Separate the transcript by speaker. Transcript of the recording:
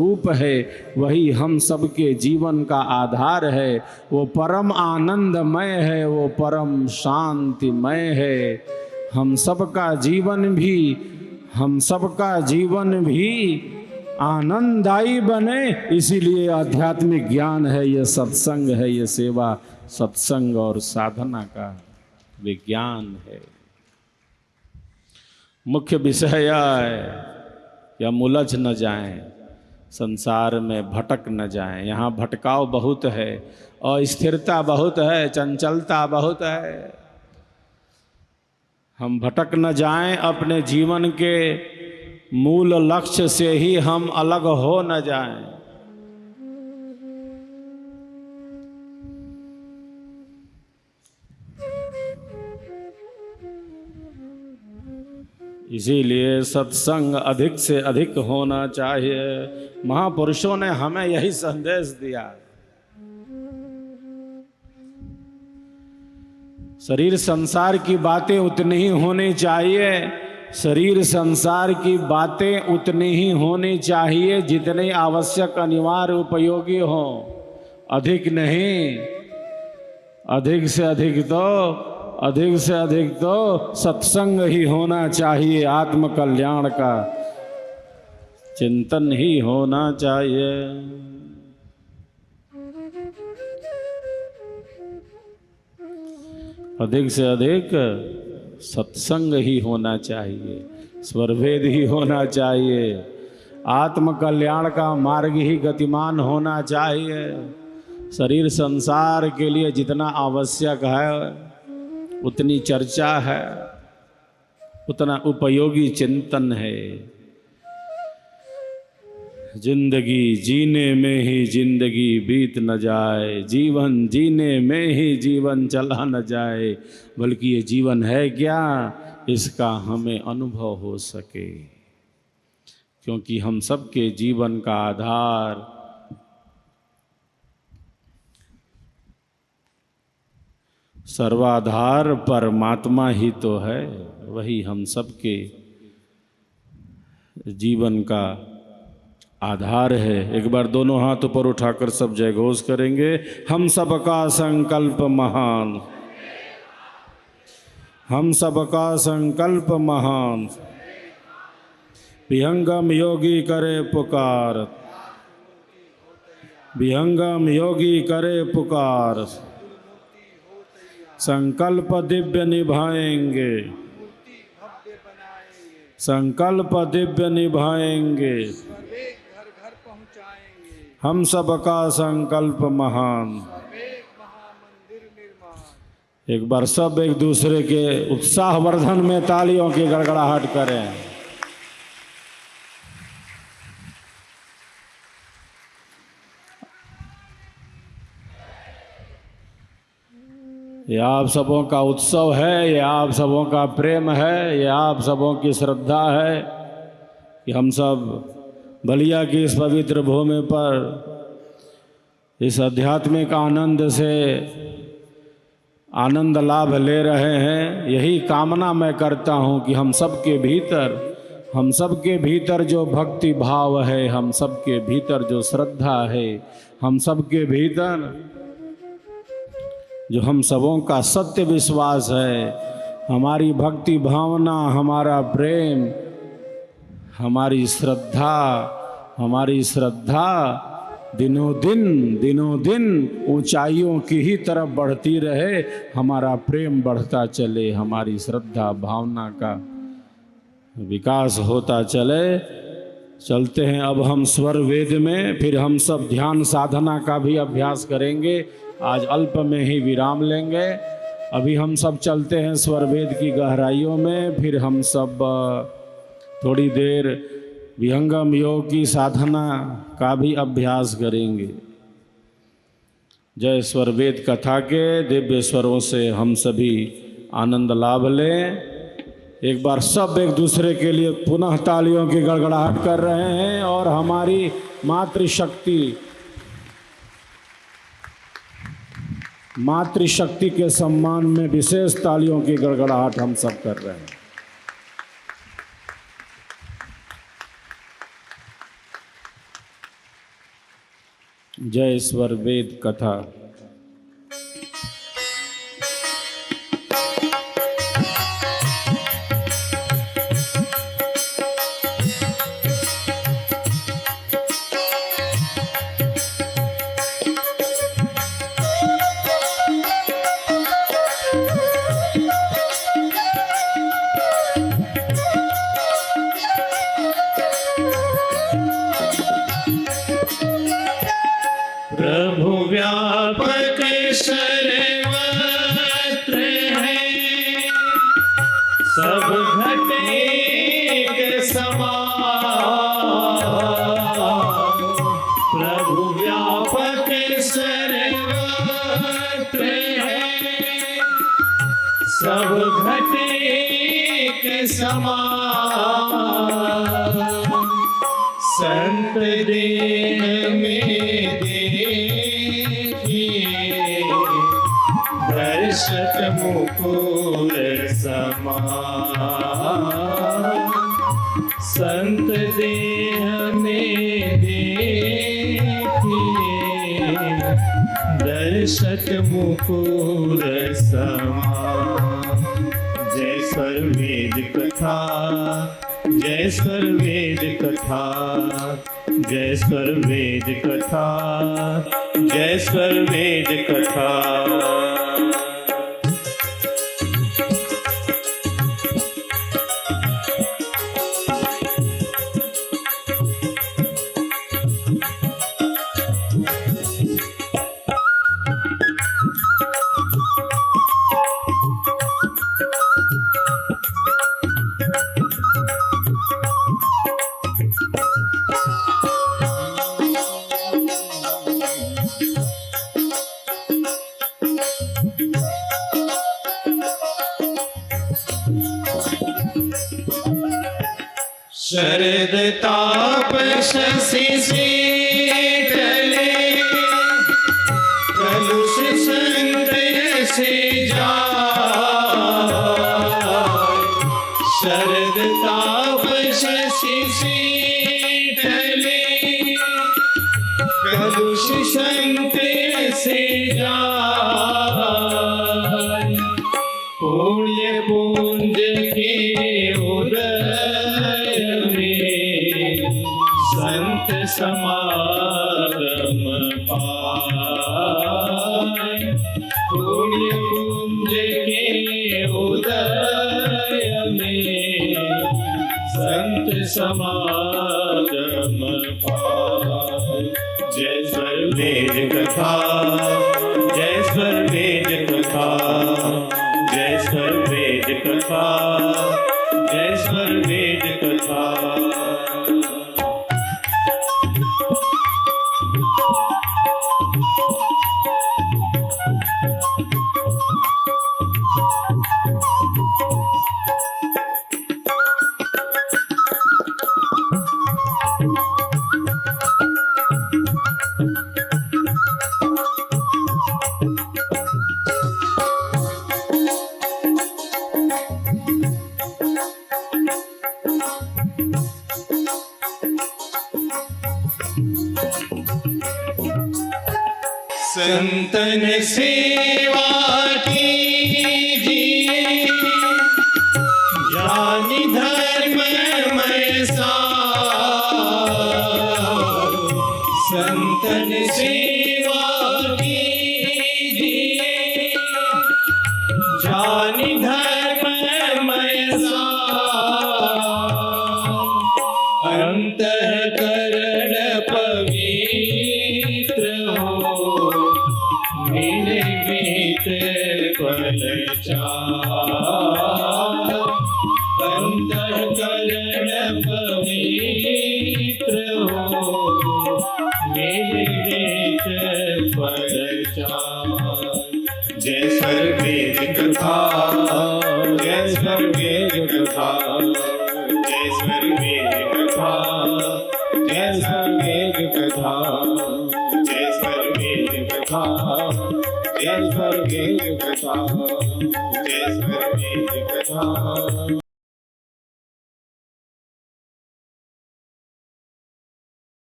Speaker 1: रूप है, वही हम सबके जीवन का आधार है। वो परम आनंदमय है, वो परम शांतिमय है। हम सबका जीवन भी आनंददायी बने, इसीलिए आध्यात्मिक ज्ञान है, ये सत्संग है, ये सेवा सत्संग और साधना का विज्ञान है। मुख्य विषय यह है कि हम उलझ न जाएं, संसार में भटक न जाएं। यहाँ भटकाव बहुत है, अस्थिरता बहुत है, चंचलता बहुत है। हम भटक न जाएं, अपने जीवन के मूल लक्ष्य से ही हम अलग हो न जाएं। इसीलिए सत्संग अधिक से अधिक होना चाहिए। महापुरुषों ने हमें यही संदेश दिया। शरीर संसार की बातें उतनी ही होनी चाहिए, शरीर संसार की बातें उतनी ही होनी चाहिए जितनी आवश्यक, अनिवार्य, उपयोगी हो, अधिक नहीं। अधिक से अधिक तो सत्संग ही होना चाहिए, आत्म कल्याण का चिंतन ही होना चाहिए। अधिक से अधिक सत्संग ही होना चाहिए, स्वरभेद ही होना चाहिए, आत्म कल्याण का मार्ग ही गतिमान होना चाहिए। शरीर संसार के लिए जितना आवश्यक है उतनी चर्चा है, उतना उपयोगी चिंतन है। जिंदगी जीने में ही जिंदगी बीत न जाए, जीवन जीने में ही जीवन चला न जाए, बल्कि ये जीवन है क्या, इसका हमें अनुभव हो सके। क्योंकि हम सबके जीवन का आधार सर्वाधार परमात्मा ही तो है, वही हम सबके जीवन का आधार है। एक बार दोनों हाथ ऊपर उठाकर सब जय घोष करेंगे। हम सबका संकल्प महान, हम सबका संकल्प महान, विहंगम योगी करे पुकार, विहंगम योगी करे पुकार, संकल्प दिव्य निभाएंगे, संकल्प दिव्य निभाएंगे, हम सबका संकल्प महान। एक बार सब एक दूसरे के उत्साह वर्धन में तालियों की गड़गड़ाहट करें। ये आप सबों का उत्सव है, ये आप सबों का प्रेम है, ये आप सबों की श्रद्धा है कि हम सब बलिया की इस पवित्र भूमि पर इस आध्यात्मिक आनंद से आनंद लाभ ले रहे हैं। यही कामना मैं करता हूँ कि हम सबके भीतर जो भक्ति भाव है, हम सबके भीतर जो श्रद्धा है, हम सबके भीतर जो हम सबों का सत्य विश्वास है, हमारी भक्ति भावना, हमारा प्रेम, हमारी श्रद्धा दिनों दिन ऊंचाइयों की ही तरफ बढ़ती रहे। हमारा प्रेम बढ़ता चले, हमारी श्रद्धा भावना का विकास होता चलते हैं। अब हम स्वर वेद में, फिर हम सब ध्यान साधना का भी अभ्यास करेंगे। आज अल्प में ही विराम लेंगे। अभी हम सब चलते हैं स्वर वेद की गहराइयों में, फिर हम सब थोड़ी देर विहंगम योग की साधना का भी अभ्यास करेंगे। जय स्वर वेद कथा के दिव्य स्वरों से हम सभी आनंद लाभ लें। एक बार सब एक दूसरे के लिए पुनः तालियों की गड़गड़ाहट कर रहे हैं और हमारी मातृशक्ति के सम्मान में विशेष तालियों की गड़गड़ाहट हम सब कर रहे हैं। जय स्वर वेद कथा।
Speaker 2: प्रभु व्यापक सर्वत्र है, सब घटे एक समान। प्रभु व्यापक सर्वत्र है, सब घटे एक समान। संत देह में दर्शक मुकुर समान। संत देह में देखिए दर्शक मुकुर समान। जय स्वर वेद कथा, जय स्वर वेद कथा, जय स्वर वेद कथा, जय स्वर वेद कथा। शरद ताप शशि शीतले, कलुष संतय से जाय। शरद ताप शशि शीतले, कलुष संतय से जाय। पुण्य पुंज के उदय संत समागम पाय। पुण्य पुंज के उदय में संत समागम पाय। जय स्वर वेद कथा, जय स्वर वेद कथा, जय स्वर वेद कथा, जय स्वर वेद कथा। संतन सेवा कीजिए, ज्ञानी धर्ममय सार। संतन सेवा कीजिए, ज्ञानी धर्ममय सार। अंतःकरण पवित्र हो, मिले गीत फल चार। अंतःकरण पवित्र हो, मिले गीत फल चार। जय स्वर वेद कथा, जय स्वर वेद कथा, जय स्वर वेद कथा, जय स्वर वेद कथा, जय स्वर वेद कथा, जय स्वर वेद कथा, जय स्वर वेद कथा।